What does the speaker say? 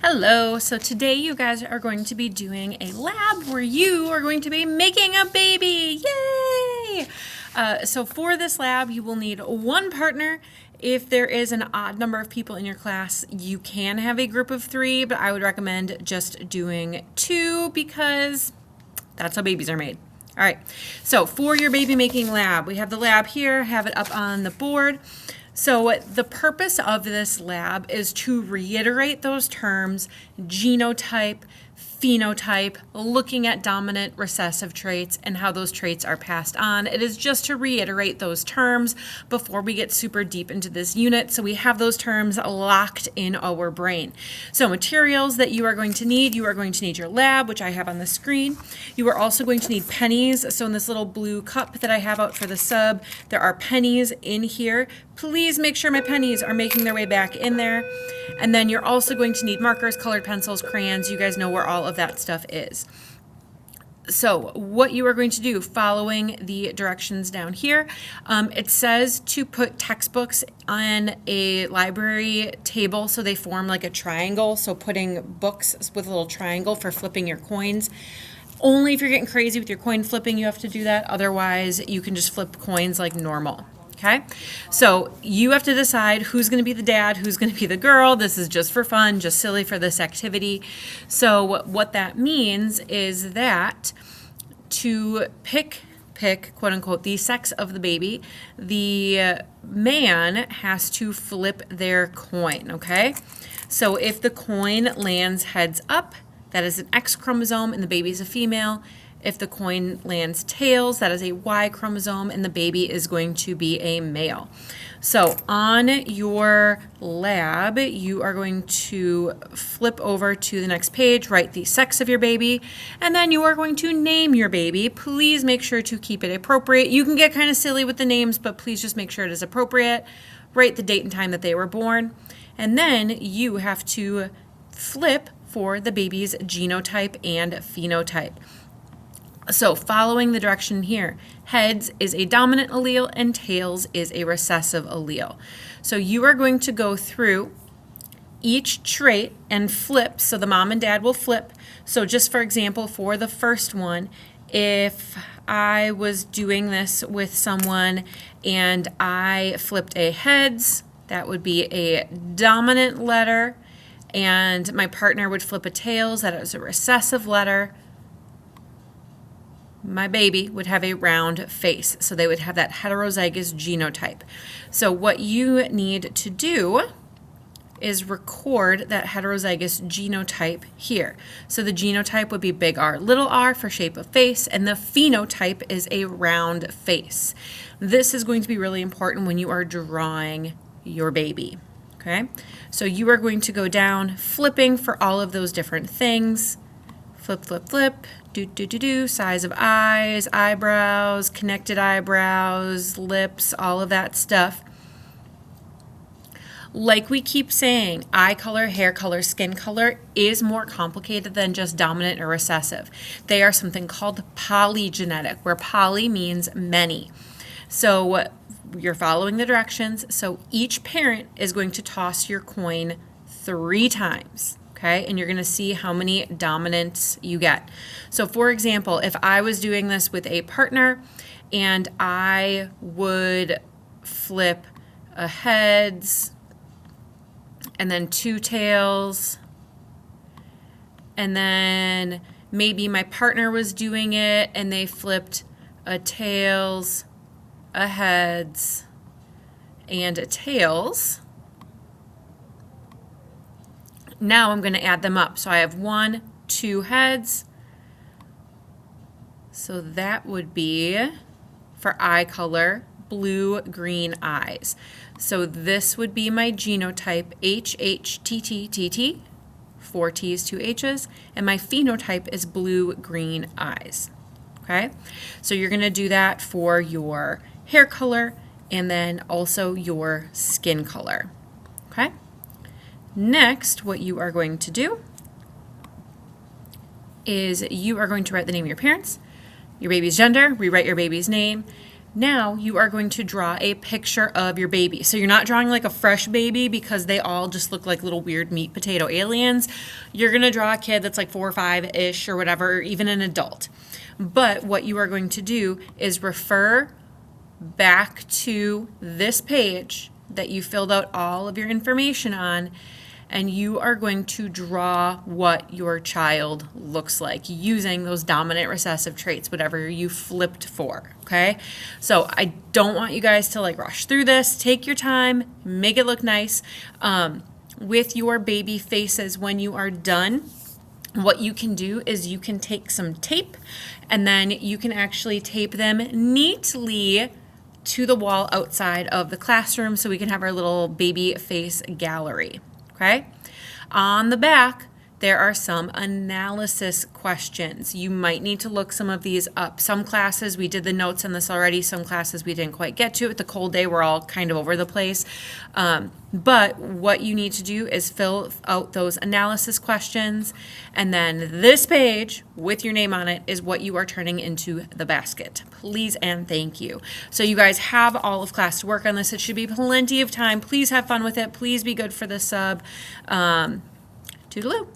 Hello, so today you guys are going to be doing a lab where you are going to be making a baby. Yay! So for this lab, you will need one partner. If there is an odd number of people in your class, you can have a group of 3, but I would recommend just doing 2 because that's how babies are made. All right, so for your baby making lab, we have the lab here, have it up on the board. So the purpose of this lab is to reiterate those terms: genotype, phenotype, looking at dominant recessive traits and how those traits are passed on. It is just to reiterate those terms before we get super deep into this unit, so we have those terms locked in our brain. So materials that you are going to need your lab, which I have on the screen. You are also going to need pennies. So in this little blue cup that I have out for the sub, there are pennies in here. Please make sure my pennies are making their way back in there. And then you're also going to need markers, colored pencils, crayons. You guys know where all of that stuff is. So what you are going to do following the directions down here, it says to put textbooks on a library table so they form like a triangle. So putting books with a little triangle for flipping your coins. Only if you're getting crazy with your coin flipping, you have to do that. Otherwise, you can just flip coins like normal. Okay, so you have to decide who's going to be the dad, who's going to be the girl. This is just for fun, just silly for this activity. So what that means is that to pick, quote unquote, the sex of the baby, the man has to flip their coin, okay? So if the coin lands heads up, that is an X chromosome and the baby is a female. If the coin lands tails, that is a Y chromosome and the baby is going to be a male. So on your lab, you are going to flip over to the next page, write the sex of your baby, and then you are going to name your baby. Please make sure to keep it appropriate. You can get kind of silly with the names, but please just make sure it is appropriate. Write the date and time that they were born, and then you have to flip for the baby's genotype and phenotype. So following the direction here, heads is a dominant allele and tails is a recessive allele. So you are going to go through each trait and flip. So the mom and dad will flip. So just for example, for the first one, if I was doing this with someone and I flipped a heads, that would be a dominant letter, and my partner would flip a tails, that is a recessive letter. My baby would have a round face, so they would have that heterozygous genotype. So what you need to do is record that heterozygous genotype here. So the genotype would be big R, little r for shape of face, and the phenotype is a round face. This is going to be really important when you are drawing your baby, okay? So you are going to go down flipping for all of those different things. Flip, flip, flip, size of eyes, eyebrows, connected eyebrows, lips, all of that stuff. Like we keep saying, eye color, hair color, skin color is more complicated than just dominant or recessive. They are something called polygenetic, where poly means many. So you're following the directions. So each parent is going to toss your coin 3 times. Okay, and you're going to see how many dominants you get. So for example, if I was doing this with a partner and I would flip a heads and then 2 tails, and then maybe my partner was doing it and they flipped a tails, a heads, and a tails. Now I'm going to add them up. So I have 1, 2 heads. So that would be, for eye color, blue, green eyes. So this would be my genotype, HHTTTT, 4 T's, 2 H's, and my phenotype is blue, green eyes. Okay? So you're going to do that for your hair color and then also your skin color. Okay? Next, what you are going to do is you are going to write the name of your parents, your baby's gender, rewrite your baby's name, Now you are going to draw a picture of your baby. So you're not drawing like a fresh baby because they all just look like little weird meat potato aliens. You're going to draw a kid that's like 4 or 5-ish or whatever, or even an adult. But what you are going to do is refer back to this page that you filled out all of your information on, and you are going to draw what your child looks like using those dominant recessive traits, whatever you flipped for, okay? So I don't want you guys to like rush through this. Take your time, make it look nice. With your baby faces, when you are done, what you can do is you can take some tape and then you can actually tape them neatly to the wall outside of the classroom so we can have our little baby face gallery. Okay? On the back, there are some analysis questions. You might need to look some of these up. Some classes, we did the notes on this already. Some classes we didn't quite get to. With the cold day, we're all kind of over the place. But what you need to do is fill out those analysis questions. And then this page with your name on it is what you are turning into the basket. Please and thank you. So you guys have all of class to work on this. It should be plenty of time. Please have fun with it. Please be good for the sub. Toodaloo.